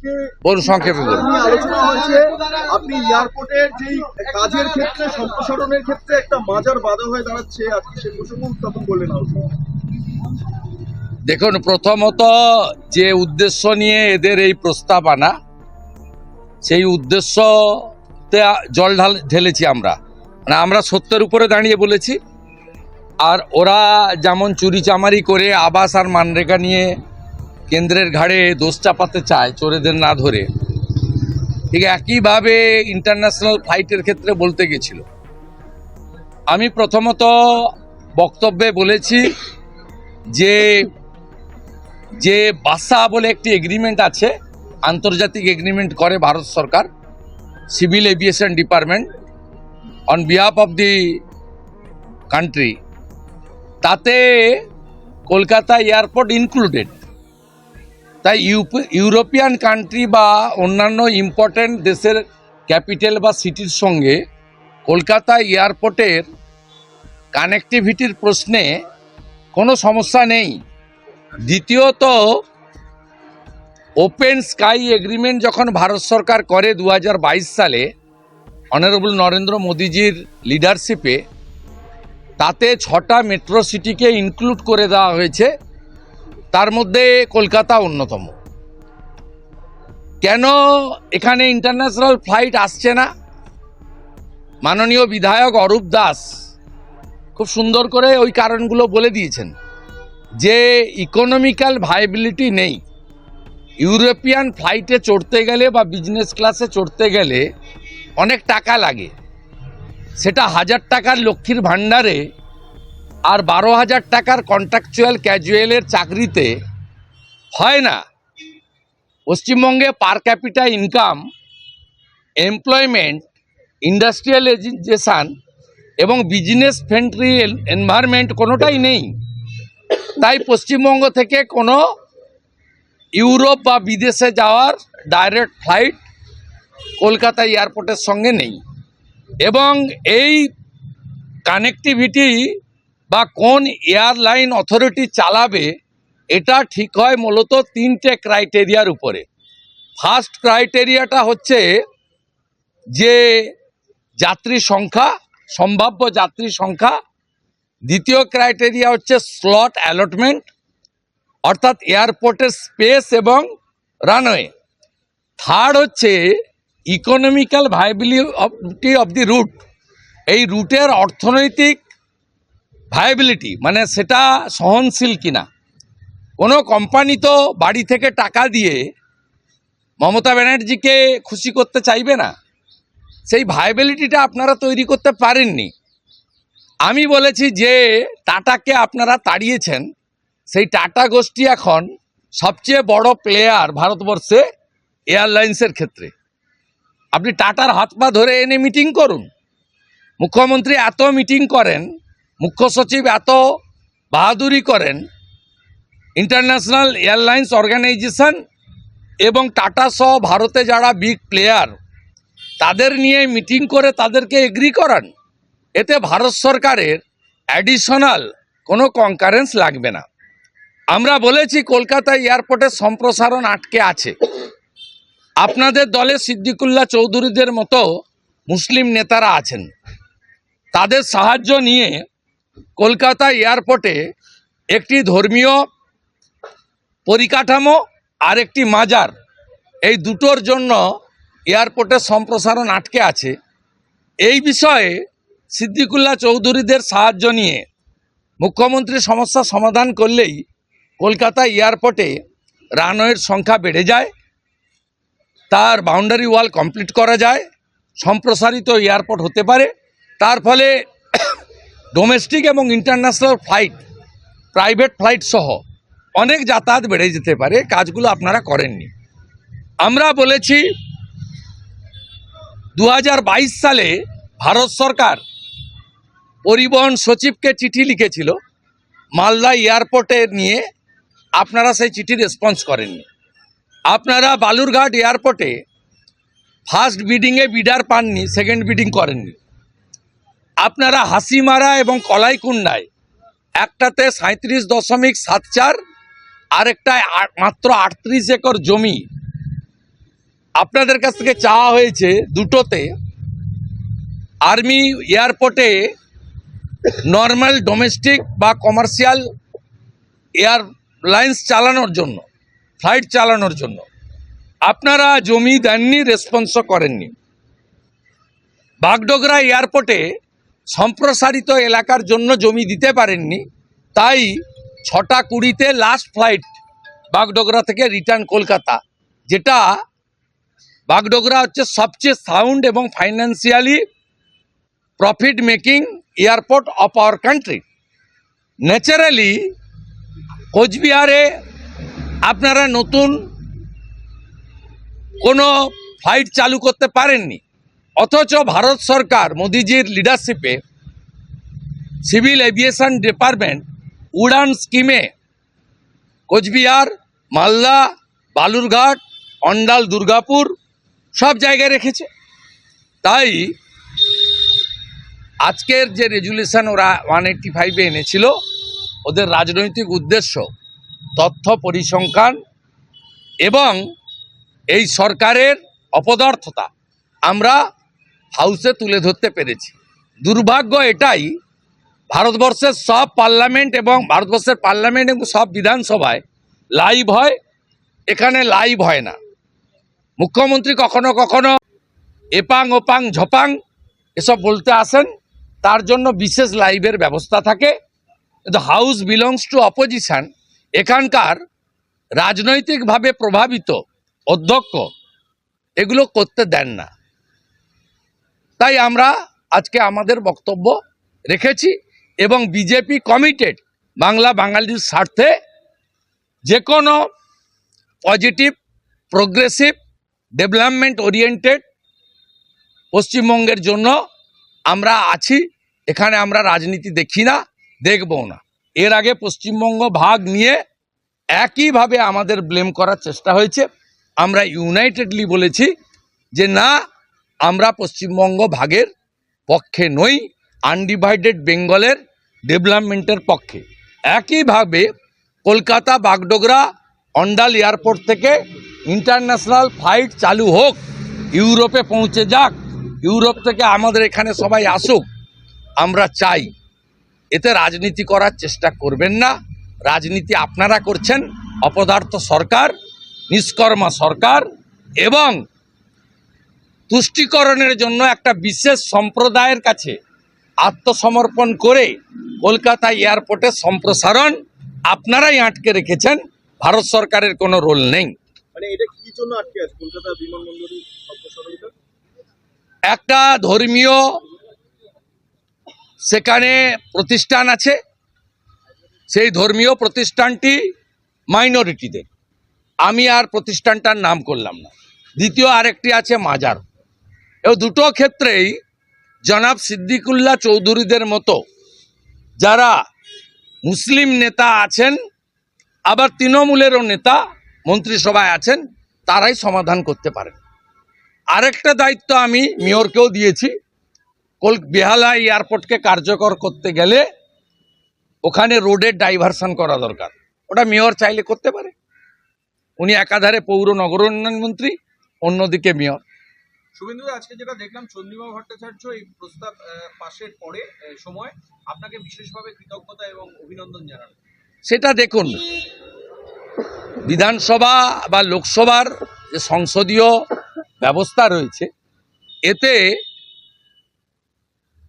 আজকে বলুন, সংক্ষেপে বলুন। নিয়ে আলোচনা হয়েছে, আপনি এয়ারপোর্টের যেই কাজের ক্ষেত্রে সম্প্রসারণের ক্ষেত্রে একটা মাজার বাধা হয়ে দাঁড়াচ্ছে, আজকে সে প্রসঙ্গ উত্থাপন করলেন আলোচনা। দেখুন, প্রথমত যে উদ্দেশ্য নিয়ে এদের এই প্রস্তাব আনা, সেই উদ্দেশ্যতে জল ঢেলেছি আমরা। মানে আমরা সত্যের উপরে দাঁড়িয়ে বলেছি, আর ওরা যেমন চুরিচামারি করে আবাস আর মানরেগা নিয়ে কেন্দ্রের ঘাড়ে দোষ চাপাতে চায় চোরেদের না ধরে, ঠিক একইভাবে ইন্টারন্যাশনাল ফ্লাইটের ক্ষেত্রে বলতে গেছিল। আমি প্রথমত বক্তব্যে বলেছি যে যে বাসা বলে একটি এগ্রিমেন্ট আছে, আন্তর্জাতিক এগ্রিমেন্ট করে ভারত সরকার, civil aviation department on behalf of the country, তাতে কলকাতা এয়ারপোর্ট ইনক্লুডেড। তাই ইউরোপিয়ান কান্ট্রি বা অন্যান্য ইম্পর্টেন্ট দেশের ক্যাপিটাল বা সিটির সঙ্গে কলকাতা এয়ারপোর্টের কানেক্টিভিটির প্রশ্নে কোনো সমস্যা নেই। দ্বিতীয়ত, ওপেন স্কাই এগ্রিমেন্ট যখন ভারত সরকার করে 2022 সালে অনারেবল নরেন্দ্র মোদীজির লিডারশিপে, তাতে 6টা মেট্রো সিটিকে ইনক্লুড করে দেওয়া হয়েছে, তার মধ্যে কলকাতা অন্যতম। কেন এখানে ইন্টারন্যাশনাল ফ্লাইট আসছে না? মাননীয় বিধায়ক অরূপ দাস খুব সুন্দর করে ওই কারণগুলো বলে দিয়েছেন, যে ইকোনমিক্যাল ভায়াবিলিটি নেই। ইউরোপিয়ান ফ্লাইটে চড়তে গেলে বা বিজনেস ক্লাসে চড়তে গেলে অনেক টাকা লাগে, সেটা 1000 টাকার লক্ষ্মীর ভাণ্ডারে আর 12,000 টাকার কন্ট্রাকচুয়াল ক্যাজুয়ালের চাকরিতে হয় না। পশ্চিমবঙ্গে পার ক্যাপিটা ইনকাম, এমপ্লয়মেন্ট, ইন্ডাস্ট্রিয়ালাইজেশন এবং বিজনেস ফ্রেন্ডলি এনভায়রনমেন্ট কোনোটাই নেই। তাই পশ্চিমবঙ্গ থেকে কোনো ইউরোপ বা বিদেশে যাওয়ার ডাইরেক্ট ফ্লাইট কলকাতা এয়ারপোর্টের সঙ্গে নেই। এবং এই কানেক্টিভিটি বা কোন এয়ারলাইন অথরিটি চালাবে, এটা ঠিক হয় মূলত 3টে ক্রাইটেরিয়ার উপরে। ফার্স্ট ক্রাইটেরিয়াটা হচ্ছে যে যাত্রী সংখ্যা, সম্ভাব্য যাত্রী সংখ্যা। দ্বিতীয় ক্রাইটেরিয়া হচ্ছে স্লট অ্যালটমেন্ট, অর্থাৎ এয়ারপোর্টের স্পেস এবং রানওয়ে। থার্ড হচ্ছে economical viability of the route, এই রুটের অর্থনৈতিক ভায়াবিলিটি, মানে সেটা সহনশীল কিনা। কোনো কোম্পানি তো বাড়ি থেকে টাকা দিয়ে মমতা ব্যানার্জিকে খুশি করতে চাইবে না, সেই ভায়াবিলিটিটা আপনারা তৈরি করতে পারেননি। আমি বলেছি যে টাটাকে আপনারা তাড়িয়েছেন, সেই টাটা গোষ্ঠী এখন সবচেয়ে বড় প্লেয়ার ভারতবর্ষে এয়ারলাইন্সের ক্ষেত্রে। আপনি টাটার হাত পা ধরে এনে মিটিং করুন। মুখ্যমন্ত্রী এত মিটিং করেন, মুখ্য সচিব এত বাহাদুরি করেন, ইন্টারন্যাশনাল এয়ারলাইন্স অর্গানাইজেশন এবং টাটা সহ ভারতে যারা বিগ প্লেয়ার, তাদের নিয়ে মিটিং করে তাদেরকে এগ্রি করান। এতে ভারত সরকারের অ্যাডিশনাল কোনো কনকারেন্স লাগবে না। আমরা বলেছি কলকাতা এয়ারপোর্টের সম্প্রসারণ আটকে আছে। আপনাদের দলে সিদ্দিকুল্লাহ চৌধুরীদের মতো মুসলিম নেতারা আছেন, তাদের সাহায্য নিয়ে কলকাতা এয়ারপোর্টে একটি ধর্মীয় পরিকাঠামো আর একটি মাজার, এই দুটোর জন্য এয়ারপোর্টের সম্প্রসারণ আটকে আছে। এই বিষয়ে সিদ্দিকুল্লাহ চৌধুরীদের সাহায্য নিয়ে মুখ্যমন্ত্রী সমস্যা সমাধান করলেই কলকাতা এয়ারপোর্টে রানওয়ের সংখ্যা বেড়ে যায়, তার বাউন্ডারি ওয়াল কমপ্লিট করা যায়, সম্প্রসারিত এয়ারপোর্ট হতে পারে। তার ফলে ডোমেস্টিক এবং ইন্টারন্যাশনাল ফ্লাইট, প্রাইভেট ফ্লাইট সহ অনেক যাতায়াত বেড়ে যেতে পারে। কাজগুলো আপনারা করেননি। আমরা বলেছি 2022 সালে ভারত সরকার পরিবহন সচিবকে চিঠি লিখেছিল মালদা এয়ারপোর্টে নিয়ে, আপনারা সেই চিঠি রেসপন্স করেননি। আপনারা বালুরঘাট এয়ারপোর্টে ফার্স্ট বিডিংয়ে বিডার পাননি, সেকেন্ড বিডিং করেননি। আপনারা হাসিমারা এবং কলাইকুণ্ডায় একটাতে 37.74, আরেকটায় মাত্র 38 একর জমি আপনাদের কাছ থেকে চাওয়া হয়েছে দুটোতে আর্মি এয়ারপোর্টে নর্মাল ডোমেস্টিক বা কমার্শিয়াল এয়ারলাইন্স চালানোর জন্য, ফ্লাইট চালানোর জন্য আপনারা জমি দেননি, রেসপন্সও করেননি। বাগডোগরা এয়ারপোর্টে সম্প্রসারিত এলাকার জন্য জমি দিতে পারেননি, তাই 6:20-তে লাস্ট ফ্লাইট বাগডোগরা থেকে রিটার্ন কলকাতা, যেটা বাগডোগরা হচ্ছে সবচেয়ে সাউন্ড এবং financially profit making airport of our country. Naturally কোচবিহারে আপনারা নতুন কোনো ফ্লাইট চালু করতে পারেননি, অথচ ভারত সরকার মোদিজির লিডারশিপে সিভিল এভিয়েশন ডিপার্টমেন্ট উড়ান স্কিমে কোচবিহার, মালদা, বালুরঘাট, অন্ডাল, দুর্গাপুর সব জায়গায় রেখেছে। তাই আজকের যে রেজুলেশন ওরা 185-এ এনেছিল, ওদের রাজনৈতিক উদ্দেশ্য তথ্য পরিসংখ্যান এবং এই সরকারের অপদার্থতা আমরা হাউসে তুলে ধরতে পেরেছি। দুর্ভাগ্য এটাই, ভারতবর্ষের সব পার্লামেন্ট এবং সব বিধানসভায় লাইভ হয়, এখানে লাইভ হয় না। মুখ্যমন্ত্রী কখনো কখনো এপাং ওপাং ঝপাং এসব বলতে আসেন, তার জন্য বিশেষ লাইভের ব্যবস্থা থাকে। কিন্তু হাউস বিলংস টু অপোজিশন, এখানকার রাজনৈতিকভাবে প্রভাবিত অধ্যক্ষ এগুলো করতে দেন না। তাই আমরা আজকে আমাদের বক্তব্য রেখেছি এবং বিজেপি কমিটেড বাংলা বাঙালির স্বার্থে যে কোনো পজিটিভ, প্রোগ্রেসিভ, ডেভেলপমেন্ট ওরিয়েন্টেড পশ্চিমবঙ্গের জন্য আমরা আছি। এখানে আমরা রাজনীতি দেখি না, দেখবও না। এর আগে পশ্চিমবঙ্গ ভাগ নিয়ে একইভাবে আমাদের ব্লেম করার চেষ্টা হয়েছে। আমরা ইউনাইটেডলি বলেছি যে না, আমরা পশ্চিমবঙ্গ ভাগের পক্ষে নই, আনডিভাইডেড বেঙ্গলের ডেভেলপমেন্টের পক্ষে। একইভাবে কলকাতা বাগডোগরা অন্ডাল এয়ারপোর্ট থেকে ইন্টারন্যাশনাল ফ্লাইট চালু হোক, ইউরোপে পৌঁছে যাক, ইউরোপ থেকে আমাদের এখানে সবাই আসুক, আমরা চাই। এতে রাজনীতি করার চেষ্টা করবেন না। রাজনীতি আপনারা করছেন, অপদার্থ সরকার, নিষ্কর্মা সরকার, এবং তুষ্টিকরণের জন্য একটা বিশেষ সম্প্রদায়ের কাছে আত্মসমর্পণ করে কলকাতা এয়ারপোর্টের সম্প্রসারণ আপনারাই আটকে রেখেছেন। ভারত সরকারের কোনো রোল নেই। মানে এটা কি জন্য আটকে আছে কলকাতা বিমানবন্দরের সম্প্রসারণটা? একটা ধর্মীয় সেখানে প্রতিষ্ঠান আছে, সেই ধর্মীয় প্রতিষ্ঠানটি মাইনরিটিদের, আমি আর প্রতিষ্ঠানটার নাম করলাম না। দ্বিতীয় আরেকটি আছে মাজার। এই দুটো ক্ষেত্রেই জনাব সিদ্দিকুল্লাহ চৌধুরীদের মতো যারা মুসলিম নেতা আছেন, আবার তৃণমূলেরও নেতা মন্ত্রিসভায় আছেন, তারাই সমাধান করতে পারেন। আরেকটা দায়িত্ব আমি মেয়রকেও দিয়েছি, বেহালা এয়ারপোর্টকে কার্যকর করতে গেলে ওখানে রোডের ডাইভারশন করা দরকার। ওটা মেয়র চাইলে করতে পারে। উনি একাধারে পৌর নগর উন্নয়ন মন্ত্রী, অন্যদিকে মেয়র। শুভেন্দু, আজকে যেটা দেখলাম চন্দ্রিমা ভট্টাচার্য এই প্রস্তাব পাশের পরে সময় আপনাকে বিশেষভাবে কৃতজ্ঞতা এবং অভিনন্দন জানান। সেটা দেখুন, বিধানসভা বা লোকসভার যে সংসদীয় ব্যবস্থা রয়েছে, এতে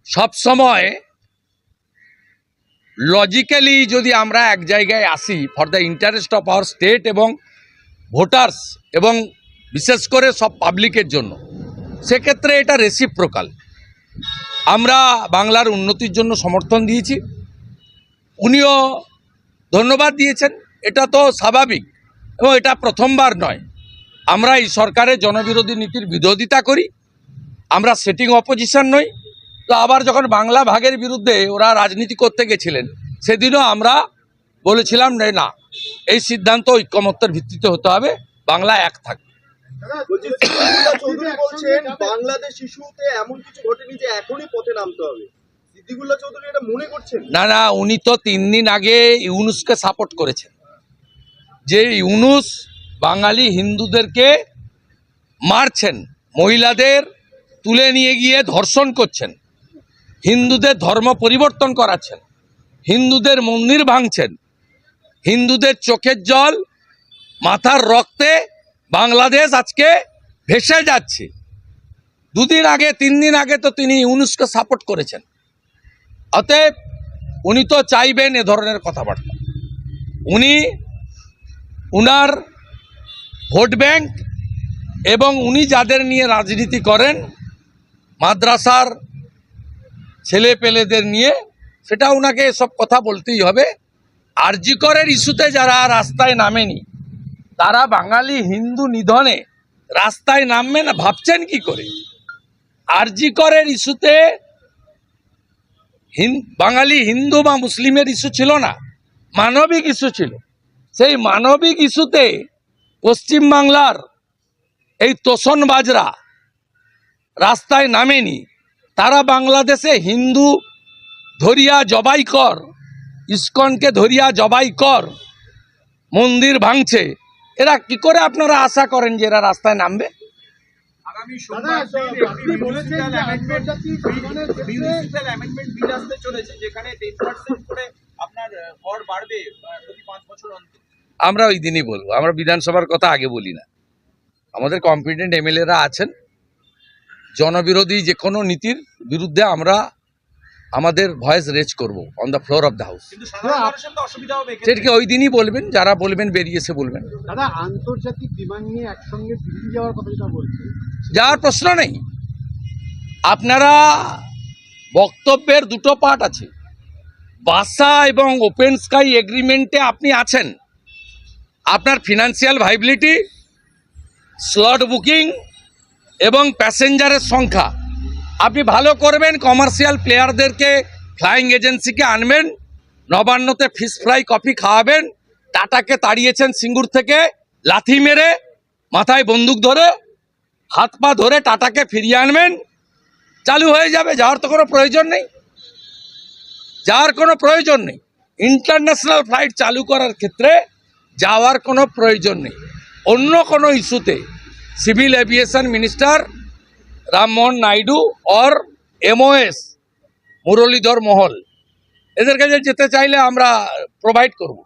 সবসময় লজিক্যালি যদি আমরা এক জায়গায় আসি for the interest of our state এবং ভোটার্স এবং বিশেষ করে সব পাবলিকের জন্য, সেক্ষেত্রে এটা রেসিপ্রোকাল। আমরা বাংলার উন্নতির জন্য সমর্থন দিয়েছি, উনিও ধন্যবাদ দিয়েছেন, এটা তো স্বাভাবিক এবং এটা প্রথমবার নয়। আমরা এই সরকারের জনবিরোধী নীতির বিরোধিতা করি, আমরা সেটিং অপোজিশন নই। তো আবার যখন বাংলা ভাগের বিরুদ্ধে ওরা রাজনীতি করতে গেছিলেন, সেদিনও আমরা বলেছিলাম না, এই সিদ্ধান্ত ঐক্যমত্যের ভিত্তিতে হতে হবে, বাংলা এক থাকবে। বলছি, সিদ্দিকুল্লাহ চৌধুরী বলছেন বাংলাদেশ ইস্যুতে এমন কিছু ঘটেনি যে এখনই পথে নামতে হবে। সিদ্দিকুল্লাহ চৌধুরী এটা মনে করছেন? না, উনি তো 3 দিন আগে ইউনুসকে সাপোর্ট করেছেন, যে ইউনুস বাঙালি হিন্দুদেরকে মারছেন, মহিলাদের তুলে নিয়ে গিয়ে ধর্ষণ করছেন, হিন্দুদের ধর্ম পরিবর্তন করাচ্ছেন, হিন্দুদের মন্দির ভাঙছেন, হিন্দুদের চোখের জল মাথার রক্তে বাংলাদেশ আজকে ভেসে যাচ্ছে। 2 দিন আগে 3 দিন আগে তো তিনি ইউনুসকে সাপোর্ট করেছেন। অতএব উনি তো চাইবেন এ ধরনের কথাবার্তা। উনার ভোট ব্যাংক এবং উনি যাদের নিয়ে রাজনীতি করেন মাদ্রাসার ছেলে পেলেদের নিয়ে, সেটা ওনাকে এসব কথা বলতেই হবে। আরজি করের ইস্যুতে যারা রাস্তায় নামেনি তারা বাঙালি হিন্দু নিধনে রাস্তায় নামবে না ভাবছেন কি করে? আরজি করের ইস্যুতে বাঙালি হিন্দু বা মুসলিমের ইস্যু ছিল না, মানবিক ইস্যু ছিল। সেই মানবিক ইস্যুতে পশ্চিমবাংলার এই তোষণবাজরা রাস্তায় নামেনি। তারা বাংলাদেশে হিন্দু ধরিয়া জবাই কর, ইস্কনকে ধরিয়া জবাই কর, মন্দির ভাঙছে। এরা কি করে আপনারা আশা করেন যে এরা রাস্তায় নামবে? আগামী সোমবার মিউনিসিপ্যাল অ্যামেন্ডমেন্ট বিল আসতে চলেছে, যেখানে 10% করে আপনার কর বাড়বে প্রতি 5 বছর অন্তর। আমরা ওই দিনই বলবো, আমরা বিধানসভার কথা আগে বলি না। আমাদের কম্পিটেন্ট এমএলএরা আছেন, জনবিরোধী যে কোনো নীতির বিরুদ্ধে আমরা আমাদের ভয়েস রেজ করব on the floor of the house. কিন্তু সাধারণ মানুষের তো অসুবিধা হবে। সেটাকে ওই দিনই বলবেন, যারা বলবেন বেরিয়ে এসে বলবেন। দাদা, আন্তর্জাতিক বিমান নিয়ে একসঙ্গে দিল্লি যাওয়ার কথা যেটা বলছে, যাওয়ার প্রশ্ন নেই। আপনারা বক্তব্যের 2টো পার্ট আছে। বাসা এবং ওপেন স্কাই এগ্রিমেন্টে আপনি আছেন, আপনার ফিনান্সিয়াল ভাইবিলিটি, স্লট বুকিং এবং প্যাসেঞ্জারের সংখ্যা আপনি ভালো করবেন। কমার্শিয়াল প্লেয়ারদেরকে ফ্লাইং এজেন্সিকে আনবেন, নবান্নতে ফিশ ফ্রাই কফি খাওয়াবেন। টাটাকে তাড়িয়েছেন সিঙ্গুর থেকে লাথি মেরে, মাথায় বন্দুক ধরে, হাত পা ধরে টাটাকে ফিরিয়ে আনবেন, চালু হয়ে যাবে। যাওয়ার তো কোনো প্রয়োজন নেই, যাওয়ার কোনো প্রয়োজন নেই। ইন্টারন্যাশনাল ফ্লাইট চালু করার ক্ষেত্রে যাওয়ার কোনো প্রয়োজন নেই। অন্য কোনো ইস্যুতে civil aviation minister Rammohan Naidu or MOS Muralidhar মহল এদের কাছে যেতে চাইলে আমরা প্রোভাইড করব।